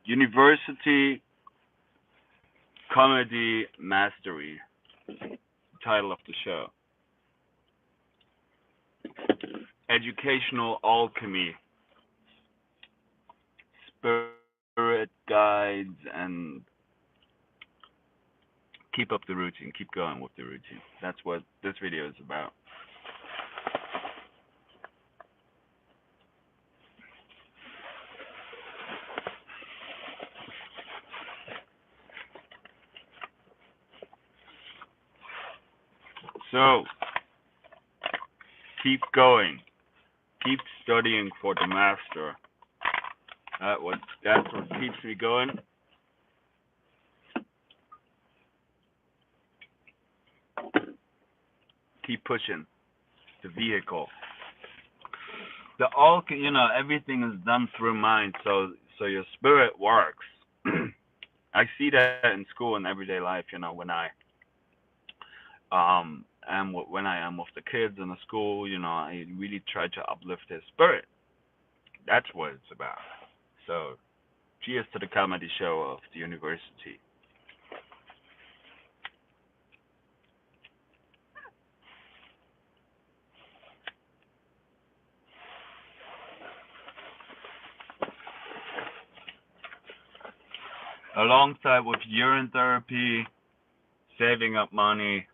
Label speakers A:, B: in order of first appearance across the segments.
A: University Comedy Mastery, title of the show. Educational Alchemy, Spirit Guides, and keep up the routine. Keep going with the routine. That's what this video is about. So, keep going. Keep studying for the master. That's what keeps me going. Keep pushing the vehicle. Everything is done through mind, so your spirit works. I see that in school and everyday life. When I am with the kids in the school, I really try to uplift their spirit. That's what it's about. So, cheers to the comedy show of the university. Alongside with urine therapy, saving up money,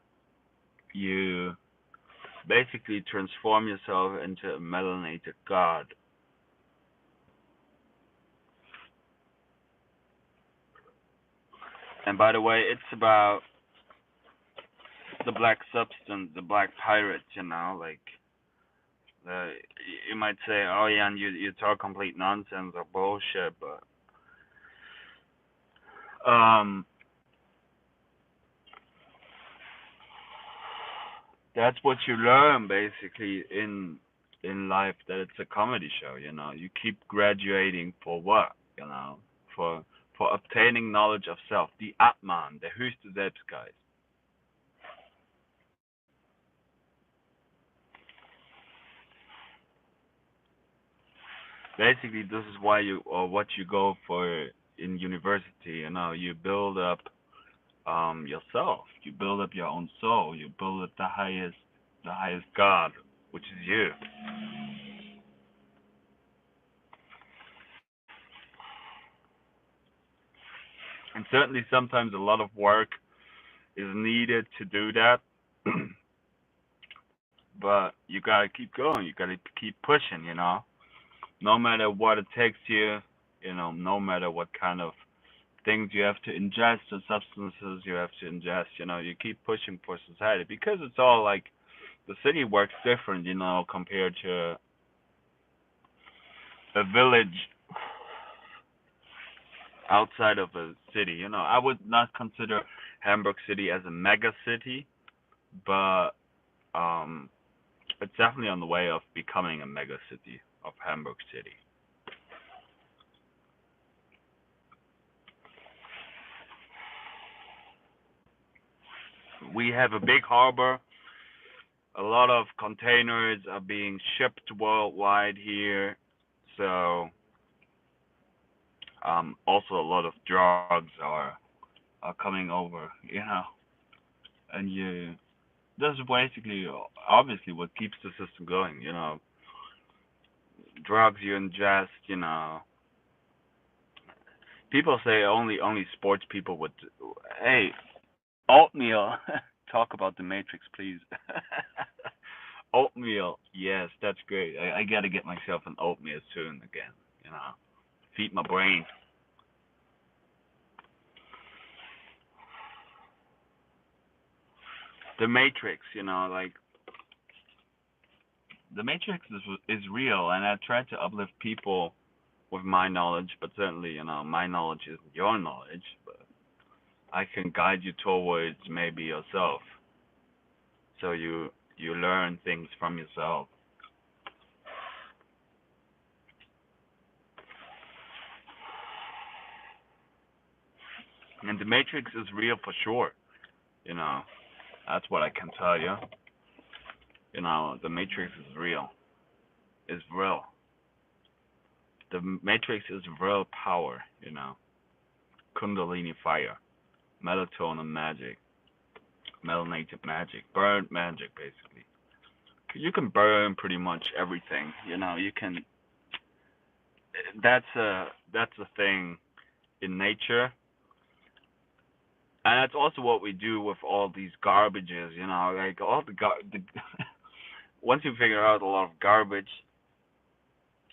A: you basically transform yourself into a melanated god. And by the way, it's about the black substance, the black pirate, like you might say, oh yeah, and you talk complete nonsense or bullshit, but that's what you learn basically in life, that it's a comedy show. You keep graduating for what? For obtaining knowledge of self, the Atman, der höchste Selbstgeist. Basically, this is why what you go for in university. You build up yourself. You build up your own soul. You build up the highest God, which is you. And certainly, sometimes a lot of work is needed to do that. But you gotta keep going. You gotta keep pushing. No matter what it takes you. No matter what kind of things you have to ingest or substances you have to ingest. You keep pushing for society, because it's all like the city works different, compared to a village outside of a city. I would not consider Hamburg City as a mega city, but it's definitely on the way of becoming a mega city of Hamburg City. We have a big harbor. A lot of containers are being shipped worldwide here. So, also a lot of drugs are coming over, and that's basically obviously what keeps the system going. Drugs you ingest. People say only sports people would. Hey, oatmeal. Talk about the Matrix, please. Oatmeal. Yes, that's great. I gotta get myself an oatmeal soon again. Feed my brain. The Matrix. Like the Matrix is real, and I try to uplift people with my knowledge, but certainly, my knowledge isn't your knowledge, but I can guide you towards maybe yourself. So you learn things from yourself. And the Matrix is real for sure. You know, that's what I can tell you. The Matrix is real. Is real. The Matrix is real power. Kundalini fire, melatonin magic, melanated magic, burn magic, basically. You can burn pretty much everything. You can. That's a thing in nature, and that's also what we do with all these garbages. Like all the once you figure out a lot of garbage,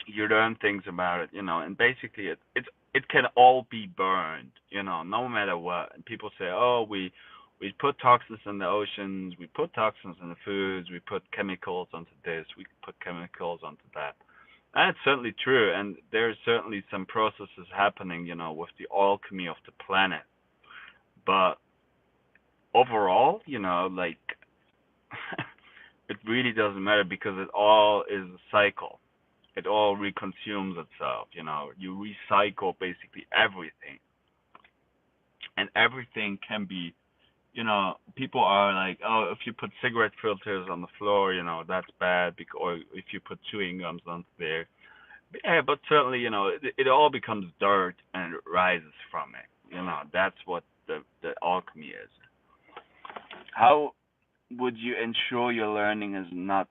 A: you learn things about it. And basically it can all be burned. No matter what. And people say, oh, we put toxins in the oceans, we put toxins in the foods, we put chemicals onto this, we put chemicals onto that. And it's certainly true, and there's certainly some processes happening, with the alchemy of the planet. But overall, like it really doesn't matter because it all is a cycle. It all reconsumes itself. You recycle basically everything, and everything can be. People are like, oh, if you put cigarette filters on the floor, that's bad. Or if you put chewing gums on there, yeah, but certainly, it all becomes dirt and it rises from it. That's what the alchemy is. How would you ensure your learning is not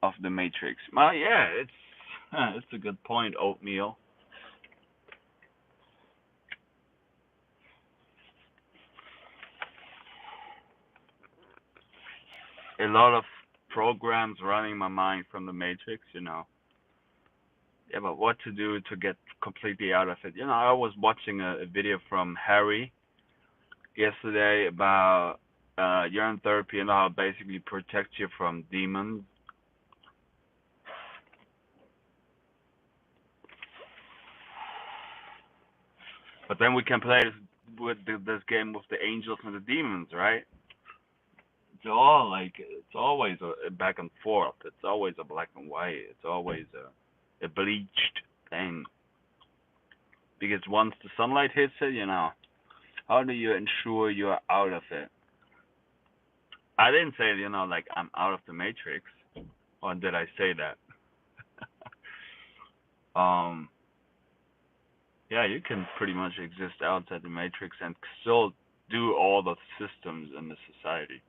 A: of the matrix? Well, yeah, it's a good point, oatmeal. A lot of programs running my mind from the matrix. Yeah, but what to do to get completely out of it? I was watching a video from Harry yesterday about urine therapy and how it basically protects you from demons. But then we can play this game with the angels and the demons, right? It's all like it's always a back and forth. It's always a black and white. It's always a bleached thing. Because once the sunlight hits it, how do you ensure you're out of it? I didn't say, like I'm out of the matrix, or did I say that? um, yeah, you can pretty much exist outside the matrix and still do all the systems in the society.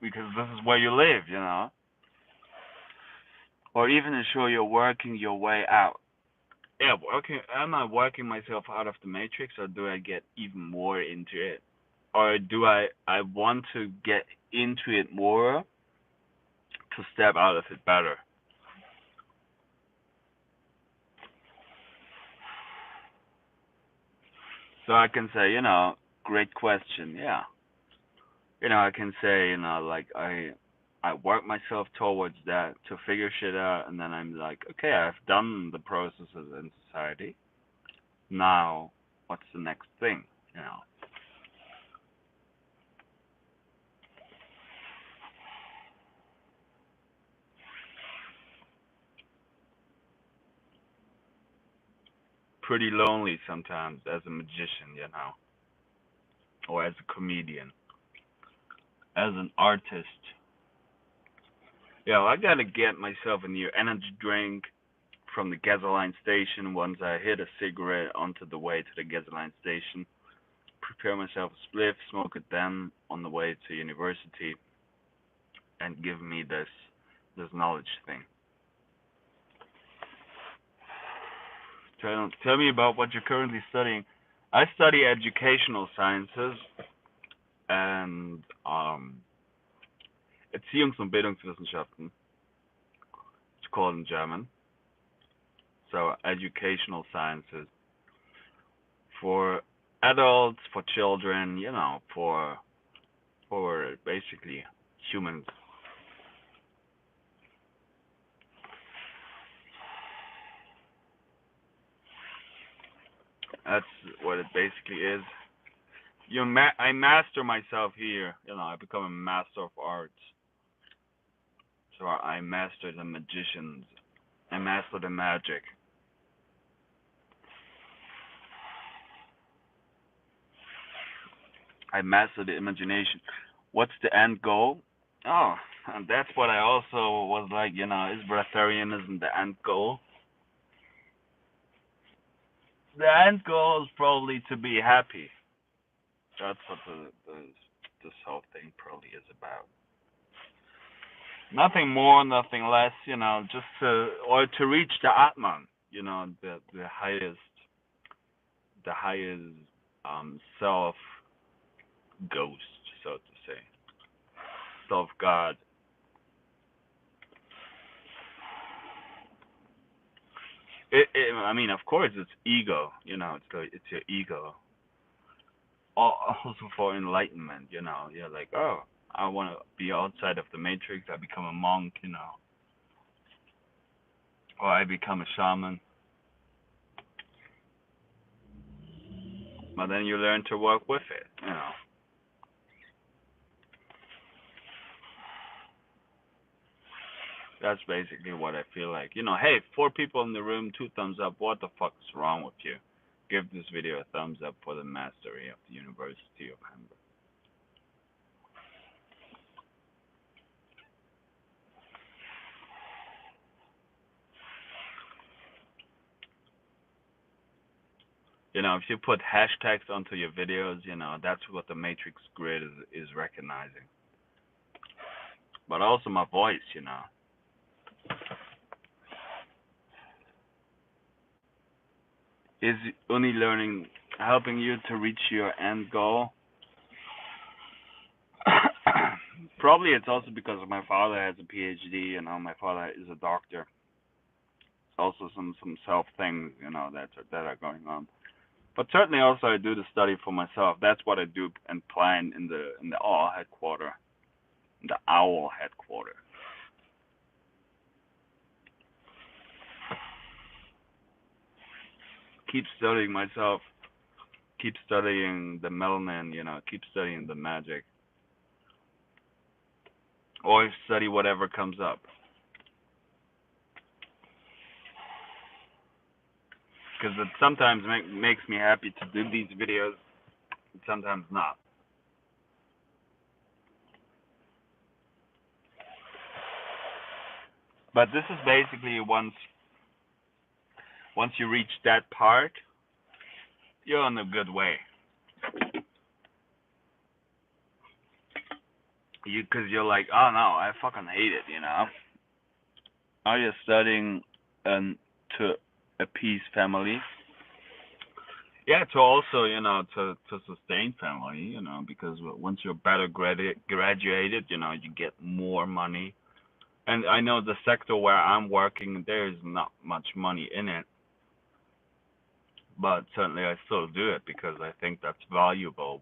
A: Because this is where you live, or even ensure you're working your way out. Yeah, working. Am I working myself out of the matrix, or do I get even more into it, or do I want to get into it more to step out of it better? So I can say, great question. Yeah, I can say, like I work myself towards that to figure shit out, and then I'm like, okay, I've done the processes in society. Now, what's the next thing? You know, pretty lonely sometimes as a magician, or as a comedian, as an artist. I gotta get myself a new energy drink from the gasoline station once I hit a cigarette onto the way to the gasoline station. Prepare myself a spliff, smoke it then on the way to university, and give me this knowledge thing. Tell me about what you're currently studying. I study educational sciences and Erziehungs- und Bildungswissenschaften. It's called in German. So educational sciences for adults, for children, for basically humans. That's what it basically is. I master myself here. I become a master of arts. So I master the magicians. I master the magic. I master the imagination. What's the end goal? Oh, and that's what I also was like. Is breatharianism the end goal? The end goal is probably to be happy. That's what this whole thing probably is about. Nothing more, nothing less, just to reach the Atman, the highest self ghost, so to say, self God. I mean, of course, it's ego. It's your ego. Also for enlightenment, you're like, oh, I want to be outside of the matrix. I become a monk, or I become a shaman. But then you learn to work with it. That's basically what I feel like. Hey, 4 people in the room, 2 thumbs up. What the fuck is wrong with you? Give this video a thumbs up for the mastery of the University of Hamburg. If you put hashtags onto your videos, that's what the Matrix grid is recognizing. But also my voice, Is only learning helping you to reach your end goal? Probably it's also because my father has a PhD, my father is a doctor. Also some self things, that are going on. But certainly also I do the study for myself. That's what I do and plan in the owl headquarter. The owl headquarter. Keep studying myself. Keep studying the melanin, keep studying the magic. Or study whatever comes up. Because it sometimes makes me happy to do these videos, and sometimes not. But this is basically once you reach that part, you're on a good way. Because you're like, oh no, I fucking hate it, Are you studying to appease family? Yeah, to also, to sustain family, because once you're better graduated, you get more money. And I know the sector where I'm working, there is not much money in it. But certainly I still do it because I think that's valuable.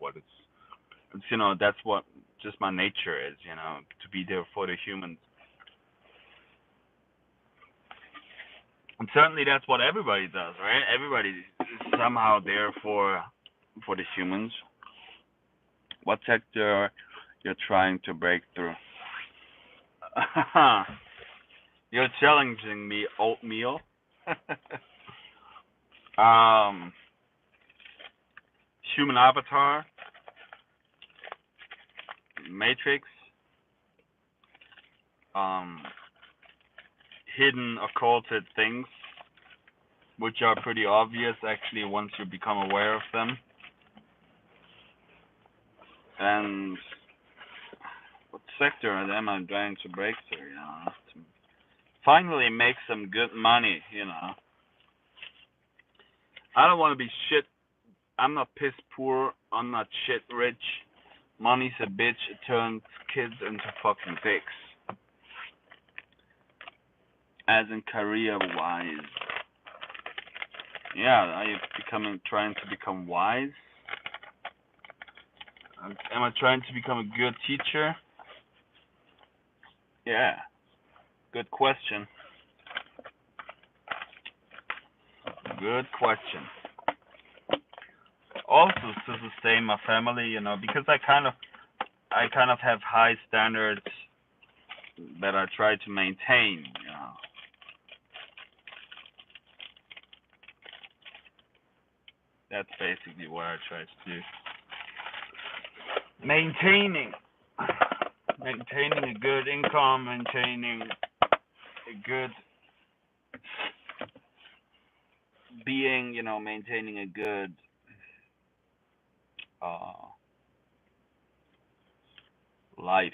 A: That's what just my nature is, to be there for the humans. And certainly that's what everybody does, right? Everybody is somehow there for the humans. What sector you're trying to break through? You're challenging me, oatmeal. Human avatar, matrix, hidden occulted things, which are pretty obvious actually once you become aware of them. And what sector am I trying to break through? To finally make some good money. I don't want to be shit. I'm not piss poor. I'm not shit rich. Money's a bitch. It turns kids into fucking dicks. As in career wise. Yeah, are you trying to become wise? Am I trying to become a good teacher? Yeah. Good question. Good question. Also to sustain my family, because I kind of have high standards that I try to maintain, That's basically what I try to do. Maintaining a good income, maintaining a being, maintaining a good uh, life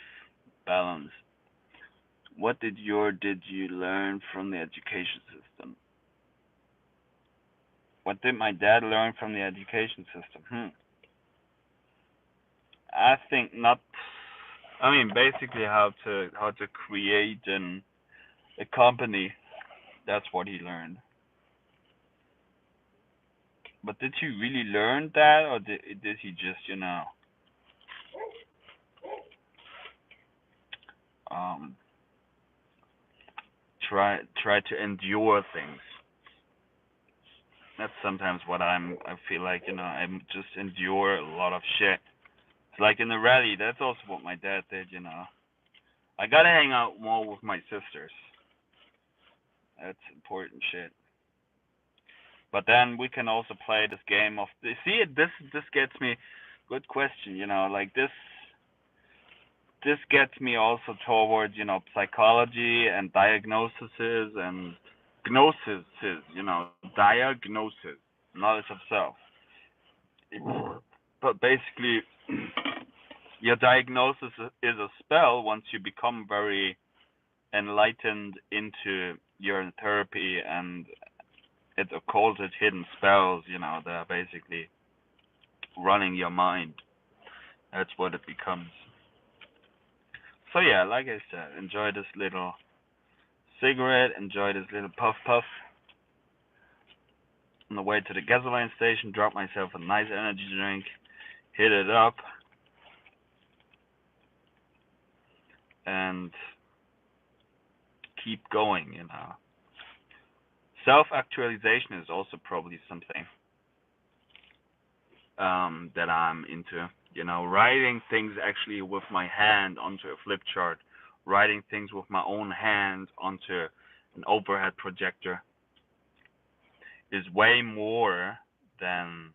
A: balance. What did you learn from the education system? What did my dad learn from the education system? I think not. I mean, basically how to create a company. That's what he learned. But did he really learn that, or did he just, um, try to endure things? That's sometimes what I feel like, I just endure a lot of shit. It's like in the rally. That's also what my dad did. I gotta hang out more with my sisters. That's important shit. But then we can also play this game of see it. This gets me. Good question. Like this gets me also towards psychology and diagnoses and gnosis. Diagnosis, knowledge of self. But basically, your diagnosis is a spell once you become very enlightened into your therapy and it's occulted hidden spells, that are basically running your mind. That's what it becomes. So yeah, like I said, enjoy this little cigarette, enjoy this little puff puff. On the way to the gasoline station, drop myself a nice energy drink, hit it up, and keep going. Self actualization is also probably something that I'm into. Writing things actually with my hand onto a flip chart, writing things with my own hand onto an overhead projector is way more than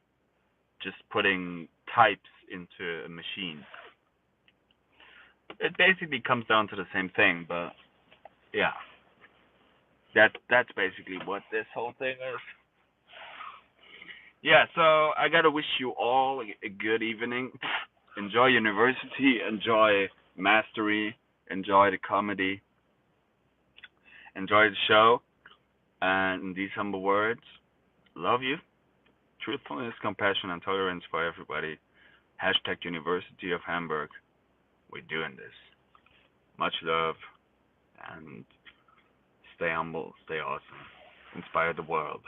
A: just putting types into a machine. It basically comes down to the same thing, but yeah, that's basically what this whole thing is. Yeah, so I gotta wish you all a good evening. Enjoy university, enjoy mastery, enjoy the comedy, enjoy the show, and in these humble words, love you. Truthfulness, compassion, and tolerance for everybody. Hashtag University of Hamburg. We're doing this. Much love, and stay humble, stay awesome. Inspire the world.